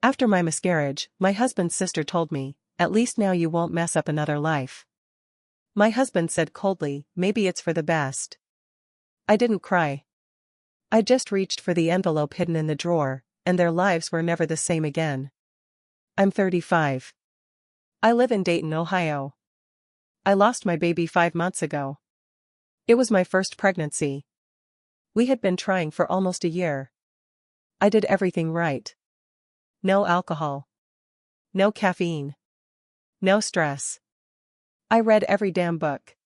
After my miscarriage, my husband's sister told me, "At least now you won't mess up another life." My husband said coldly, "Maybe it's for the best." I didn't cry. I just reached for the envelope hidden in the drawer, and their lives were never the same again. I'm 35. I live in Dayton, Ohio. I lost my baby 5 months ago. It was my first pregnancy. We had been trying for almost a year. I did everything right. No alcohol. No caffeine. No stress. I read every damn book.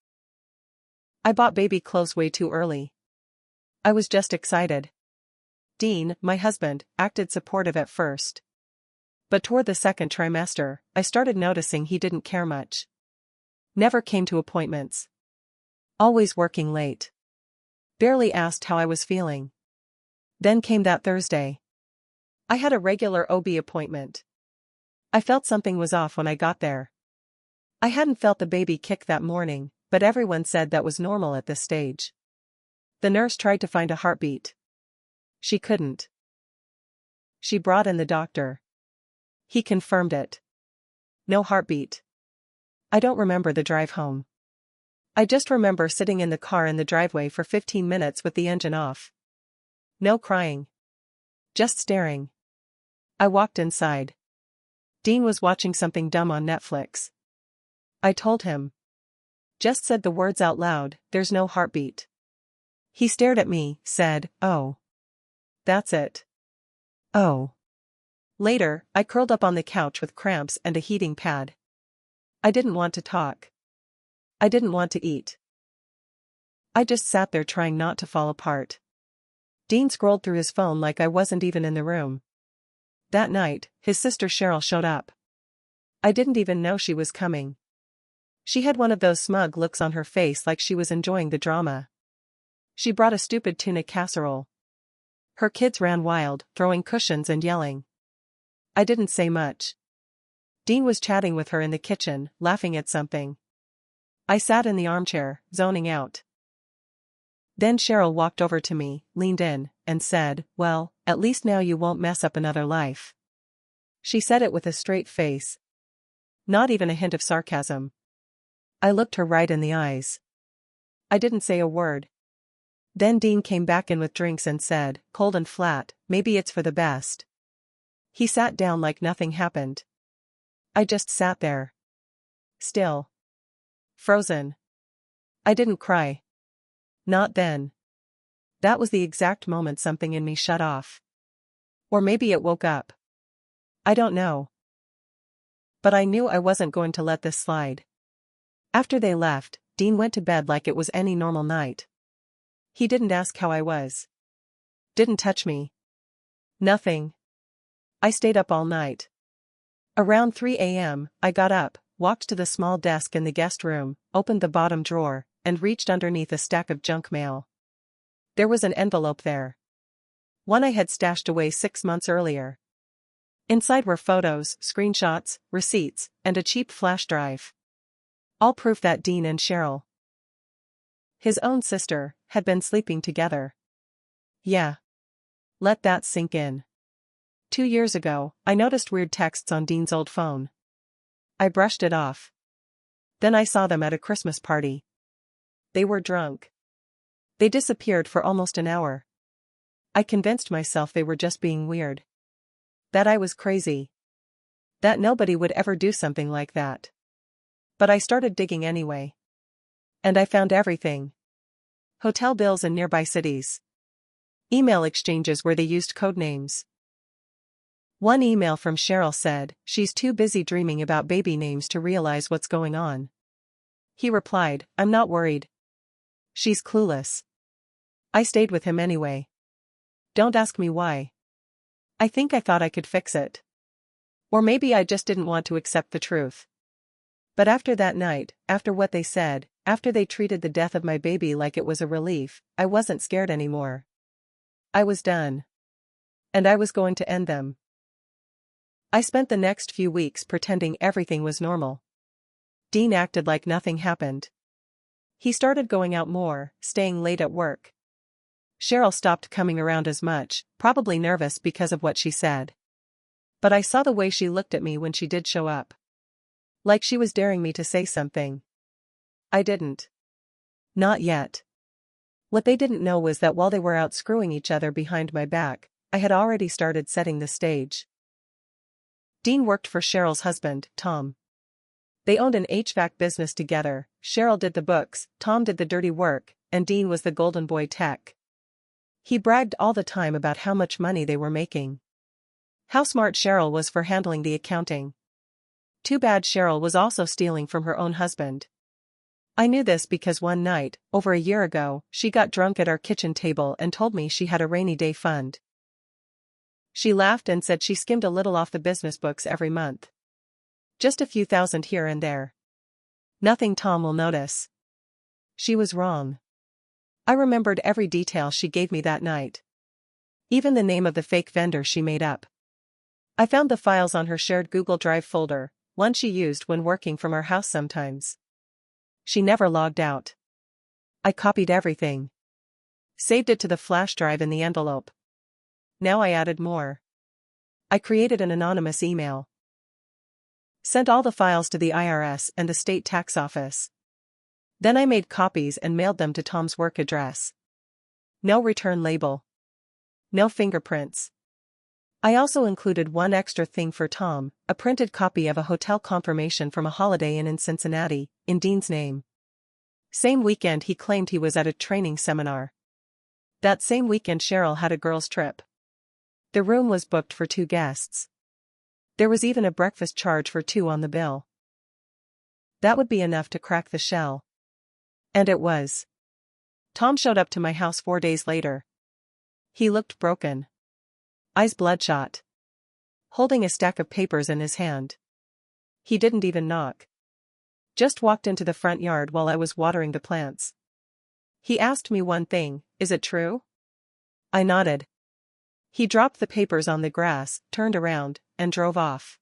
I bought baby clothes way too early. I was just excited. Dean, my husband, acted supportive at first. But toward the second trimester, I started noticing he didn't care much. Never came to appointments. Always working late. Barely asked how I was feeling. Then came that Thursday. I had a regular OB appointment. I felt something was off when I got there. I hadn't felt the baby kick that morning, but everyone said that was normal at this stage. The nurse tried to find a heartbeat. She couldn't. She brought in the doctor. He confirmed it. No heartbeat. I don't remember the drive home. I just remember sitting in the car in the driveway for 15 minutes with the engine off. No crying. Just staring. I walked inside. Dean was watching something dumb on Netflix. I told him. Just said the words out loud, "There's no heartbeat." He stared at me, said, "Oh. That's it." Oh. Later, I curled up on the couch with cramps and a heating pad. I didn't want to talk. I didn't want to eat. I just sat there trying not to fall apart. Dean scrolled through his phone like I wasn't even in the room. That night, his sister Cheryl showed up. I didn't even know she was coming. She had one of those smug looks on her face like she was enjoying the drama. She brought a stupid tuna casserole. Her kids ran wild, throwing cushions and yelling. I didn't say much. Dean was chatting with her in the kitchen, laughing at something. I sat in the armchair, zoning out. Then Cheryl walked over to me, leaned in, and said, "Well, at least now you won't mess up another life." She said it with a straight face. Not even a hint of sarcasm. I looked her right in the eyes. I didn't say a word. Then Dean came back in with drinks and said, cold and flat, "Maybe it's for the best." He sat down like nothing happened. I just sat there. Still. Frozen. I didn't cry. Not then. That was the exact moment something in me shut off. Or maybe it woke up. I don't know. But I knew I wasn't going to let this slide. After they left, Dean went to bed like it was any normal night. He didn't ask how I was. Didn't touch me. Nothing. I stayed up all night. Around 3 a.m., I got up, walked to the small desk in the guest room, opened the bottom drawer, and reached underneath a stack of junk mail. There was an envelope there. One I had stashed away 6 months earlier. Inside were photos, screenshots, receipts, and a cheap flash drive. All proof that Dean and Cheryl, his own sister, had been sleeping together. Yeah. Let that sink in. 2 years ago, I noticed weird texts on Dean's old phone. I brushed it off. Then I saw them at a Christmas party. They were drunk. They disappeared for almost an hour. I convinced myself they were just being weird. That I was crazy. That nobody would ever do something like that. But I started digging anyway. And I found everything. Hotel bills in nearby cities. Email exchanges where they used code names. One email from Cheryl said, "She's too busy dreaming about baby names to realize what's going on." He replied, "I'm not worried. She's clueless." I stayed with him anyway. Don't ask me why. I think I thought I could fix it. Or maybe I just didn't want to accept the truth. But after that night, after what they said, after they treated the death of my baby like it was a relief, I wasn't scared anymore. I was done. And I was going to end them. I spent the next few weeks pretending everything was normal. Dean acted like nothing happened. He started going out more, staying late at work. Cheryl stopped coming around as much, probably nervous because of what she said. But I saw the way she looked at me when she did show up. Like she was daring me to say something. I didn't. Not yet. What they didn't know was that while they were out screwing each other behind my back, I had already started setting the stage. Dean worked for Cheryl's husband, Tom. They owned an HVAC business together. Cheryl did the books, Tom did the dirty work, and Dean was the golden boy tech. He bragged all the time about how much money they were making. How smart Cheryl was for handling the accounting. Too bad Cheryl was also stealing from her own husband. I knew this because one night, over a year ago, she got drunk at our kitchen table and told me she had a rainy day fund. She laughed and said she skimmed a little off the business books every month. Just a few thousand here and there. Nothing Tom will notice. She was wrong. I remembered every detail she gave me that night. Even the name of the fake vendor she made up. I found the files on her shared Google Drive folder, one she used when working from our house sometimes. She never logged out. I copied everything. Saved it to the flash drive in the envelope. Now I added more. I created an anonymous email. Sent all the files to the IRS and the state tax office. Then I made copies and mailed them to Tom's work address. No return label. No fingerprints. I also included one extra thing for Tom, a printed copy of a hotel confirmation from a Holiday Inn in Cincinnati, in Dean's name. Same weekend he claimed he was at a training seminar. That same weekend Cheryl had a girls' trip. The room was booked for 2 guests. There was even a breakfast charge for 2 on the bill. That would be enough to crack the shell. And it was. Tom showed up to my house 4 days later. He looked broken. Eyes bloodshot. Holding a stack of papers in his hand. He didn't even knock. Just walked into the front yard while I was watering the plants. He asked me one thing, "Is it true?" I nodded. He dropped the papers on the grass, turned around, and drove off.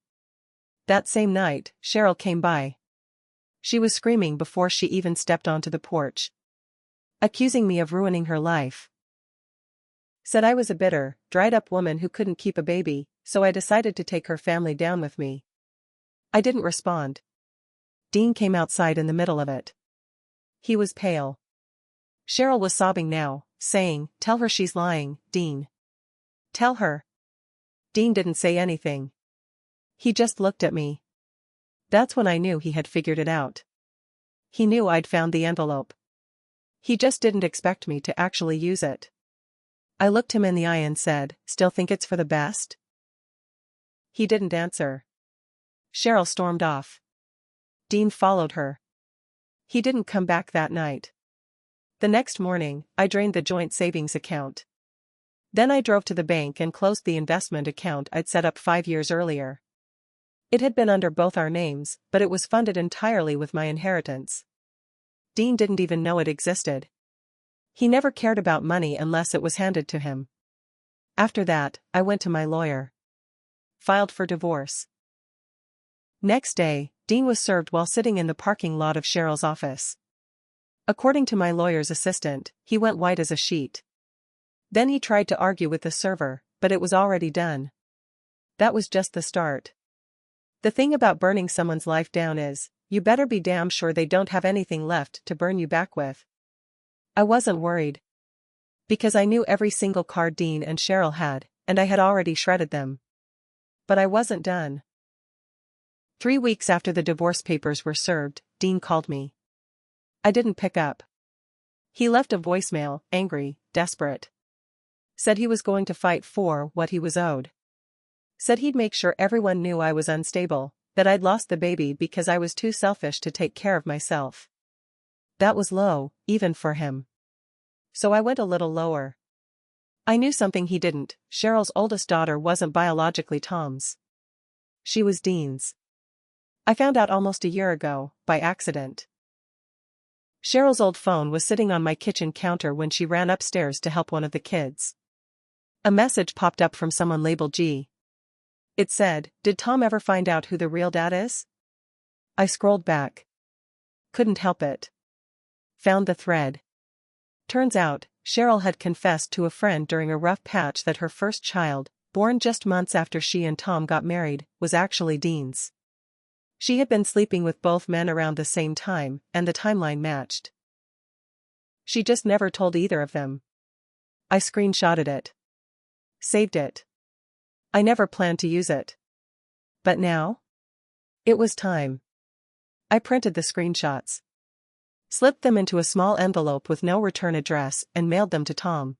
That same night, Cheryl came by. She was screaming before she even stepped onto the porch. Accusing me of ruining her life. Said I was a bitter, dried-up woman who couldn't keep a baby, so I decided to take her family down with me. I didn't respond. Dean came outside in the middle of it. He was pale. Cheryl was sobbing now, saying, "Tell her she's lying, Dean. Tell her." Dean didn't say anything. He just looked at me. That's when I knew he had figured it out. He knew I'd found the envelope. He just didn't expect me to actually use it. I looked him in the eye and said, "Still think it's for the best?" He didn't answer. Cheryl stormed off. Dean followed her. He didn't come back that night. The next morning, I drained the joint savings account. Then I drove to the bank and closed the investment account I'd set up 5 years earlier. It had been under both our names, but it was funded entirely with my inheritance. Dean didn't even know it existed. He never cared about money unless it was handed to him. After that, I went to my lawyer. Filed for divorce. Next day, Dean was served while sitting in the parking lot of Cheryl's office. According to my lawyer's assistant, he went white as a sheet. Then he tried to argue with the server, but it was already done. That was just the start. The thing about burning someone's life down is, you better be damn sure they don't have anything left to burn you back with. I wasn't worried. Because I knew every single card Dean and Cheryl had, and I had already shredded them. But I wasn't done. 3 weeks after the divorce papers were served, Dean called me. I didn't pick up. He left a voicemail, angry, desperate. Said he was going to fight for what he was owed. Said he'd make sure everyone knew I was unstable, that I'd lost the baby because I was too selfish to take care of myself. That was low, even for him. So I went a little lower. I knew something he didn't. Cheryl's oldest daughter wasn't biologically Tom's. She was Dean's. I found out almost a year ago, by accident. Cheryl's old phone was sitting on my kitchen counter when she ran upstairs to help one of the kids. A message popped up from someone labeled G. It said, "Did Tom ever find out who the real dad is?" I scrolled back. Couldn't help it. Found the thread. Turns out, Cheryl had confessed to a friend during a rough patch that her first child, born just months after she and Tom got married, was actually Dean's. She had been sleeping with both men around the same time, and the timeline matched. She just never told either of them. I screenshotted it. Saved it. I never planned to use it. But now? It was time. I printed the screenshots, slipped them into a small envelope with no return address, and mailed them to Tom.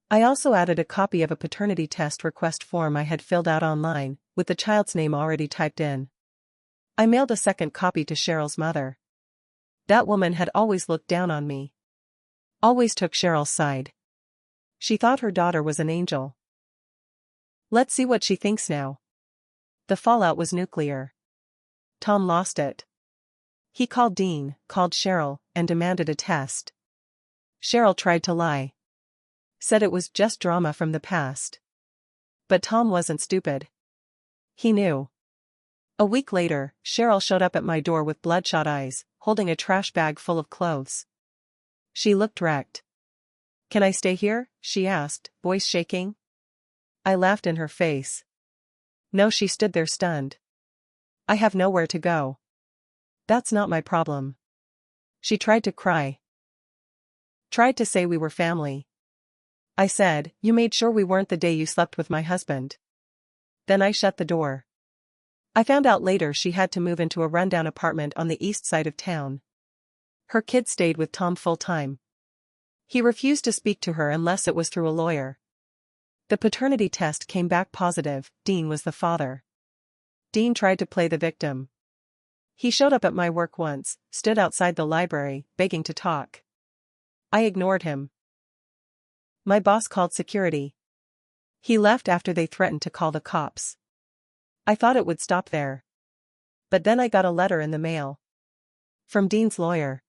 I also added a copy of a paternity test request form I had filled out online, with the child's name already typed in. I mailed a second copy to Cheryl's mother. That woman had always looked down on me. Always took Cheryl's side. She thought her daughter was an angel. Let's see what she thinks now. The fallout was nuclear. Tom lost it. He called Dean, called Cheryl, and demanded a test. Cheryl tried to lie. Said it was just drama from the past. But Tom wasn't stupid. He knew. A week later, Cheryl showed up at my door with bloodshot eyes, holding a trash bag full of clothes. She looked wrecked. "Can I stay here?" she asked, voice shaking. I laughed in her face. No, she stood there stunned. "I have nowhere to go." "That's not my problem." She tried to cry. Tried to say we were family. I said, "You made sure we weren't the day you slept with my husband." Then I shut the door. I found out later she had to move into a rundown apartment on the east side of town. Her kids stayed with Tom full-time. He refused to speak to her unless it was through a lawyer. The paternity test came back positive. Dean was the father. Dean tried to play the victim. He showed up at my work once, stood outside the library, begging to talk. I ignored him. My boss called security. He left after they threatened to call the cops. I thought it would stop there. But then I got a letter in the mail. From Dean's lawyer.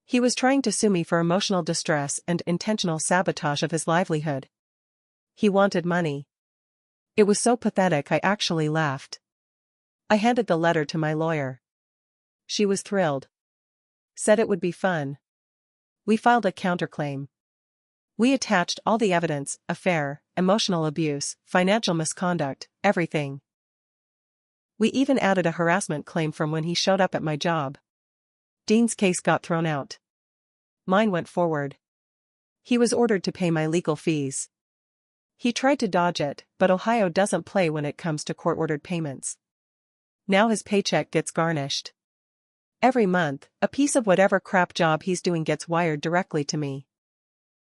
He was trying to sue me for emotional distress and intentional sabotage of his livelihood. He wanted money. It was so pathetic I actually laughed. I handed the letter to my lawyer. She was thrilled. Said it would be fun. We filed a counterclaim. We attached all the evidence: affair, emotional abuse, financial misconduct, everything. We even added a harassment claim from when he showed up at my job. Dean's case got thrown out. Mine went forward. He was ordered to pay my legal fees. He tried to dodge it, but Ohio doesn't play when it comes to court-ordered payments. Now his paycheck gets garnished. Every month, a piece of whatever crap job he's doing gets wired directly to me.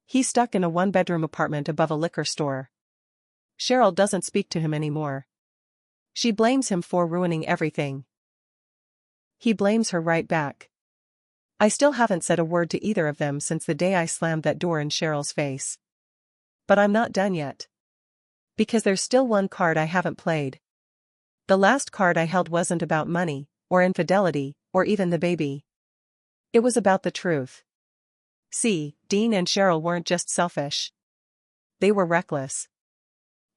He's stuck in a one-bedroom apartment above a liquor store. Cheryl doesn't speak to him anymore. She blames him for ruining everything. He blames her right back. I still haven't said a word to either of them since the day I slammed that door in Cheryl's face. But I'm not done yet. Because there's still one card I haven't played. The last card I held wasn't about money, or infidelity, or even the baby. It was about the truth. See, Dean and Cheryl weren't just selfish. They were reckless.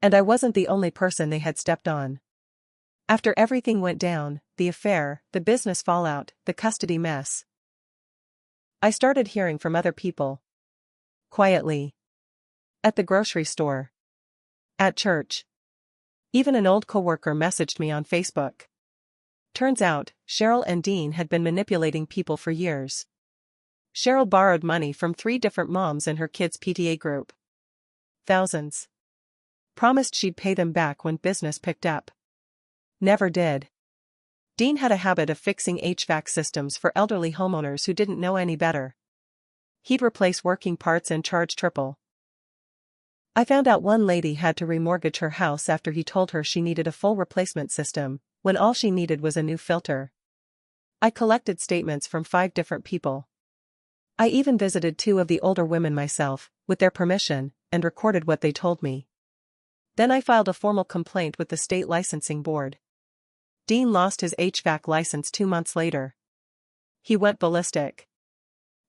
And I wasn't the only person they had stepped on. After everything went down, the affair, the business fallout, the custody mess, I started hearing from other people. Quietly. At the grocery store. At church. Even an old coworker messaged me on Facebook. Turns out, Cheryl and Dean had been manipulating people for years. Cheryl borrowed money from 3 different moms in her kids' PTA group. Thousands. Promised she'd pay them back when business picked up. Never did. Dean had a habit of fixing HVAC systems for elderly homeowners who didn't know any better. He'd replace working parts and charge triple. I found out one lady had to remortgage her house after he told her she needed a full replacement system, when all she needed was a new filter. I collected statements from 5 different people. I even visited 2 of the older women myself, with their permission, and recorded what they told me. Then I filed a formal complaint with the state licensing board. Dean lost his HVAC license 2 months later. He went ballistic.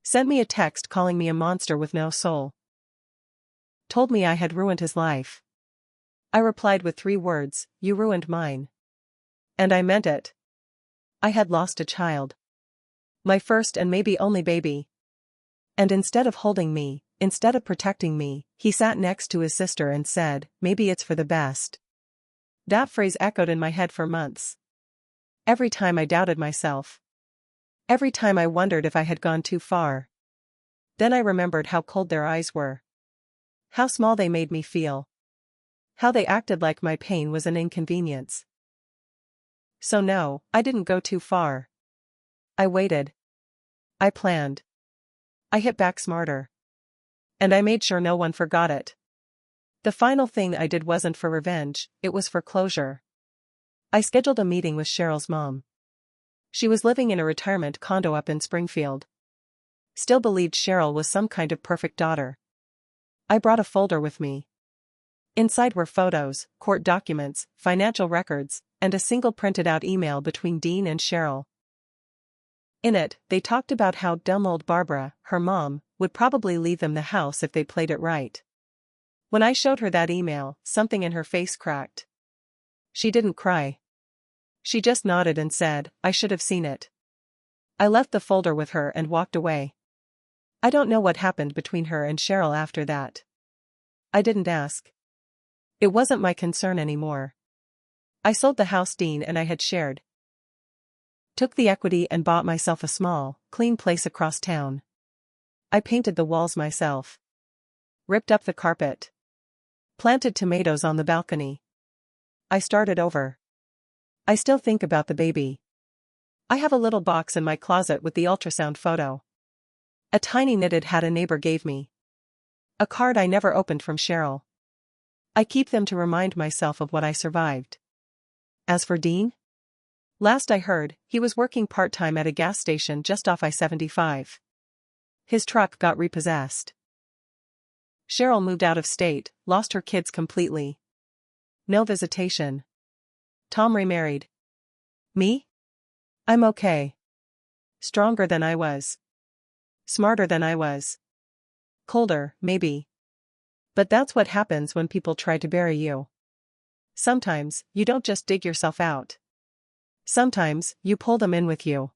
Sent me a text calling me a monster with no soul. Told me I had ruined his life. I replied with 3 words: "You ruined mine." And I meant it. I had lost a child. My first and maybe only baby. And instead of holding me, instead of protecting me, he sat next to his sister and said, maybe it's for the best. That phrase echoed in my head for months. Every time I doubted myself. Every time I wondered if I had gone too far. Then I remembered how cold their eyes were. How small they made me feel. How they acted like my pain was an inconvenience. So no, I didn't go too far. I waited. I planned. I hit back smarter. And I made sure no one forgot it. The final thing I did wasn't for revenge, it was for closure. I scheduled a meeting with Cheryl's mom. She was living in a retirement condo up in Springfield. Still believed Cheryl was some kind of perfect daughter. I brought a folder with me. Inside were photos, court documents, financial records, and a single printed-out email between Dean and Cheryl. In it, they talked about how dumb old Barbara, her mom, would probably leave them the house if they played it right. When I showed her that email, something in her face cracked. She didn't cry. She just nodded and said, I should have seen it. I left the folder with her and walked away. I don't know what happened between her and Cheryl after that. I didn't ask. It wasn't my concern anymore. I sold the house Dean and I had shared. Took the equity and bought myself a small, clean place across town. I painted the walls myself. Ripped up the carpet. Planted tomatoes on the balcony. I started over. I still think about the baby. I have a little box in my closet with the ultrasound photo. A tiny knitted hat a neighbor gave me. A card I never opened from Cheryl. I keep them to remind myself of what I survived. As for Dean? Last I heard, he was working part-time at a gas station just off I-75. His truck got repossessed. Cheryl moved out of state, lost her kids completely. No visitation. Tom remarried. Me? I'm okay. Stronger than I was. Smarter than I was. Colder, maybe. But that's what happens when people try to bury you. Sometimes, you don't just dig yourself out. Sometimes, you pull them in with you.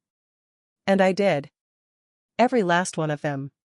And I did. Every last one of them.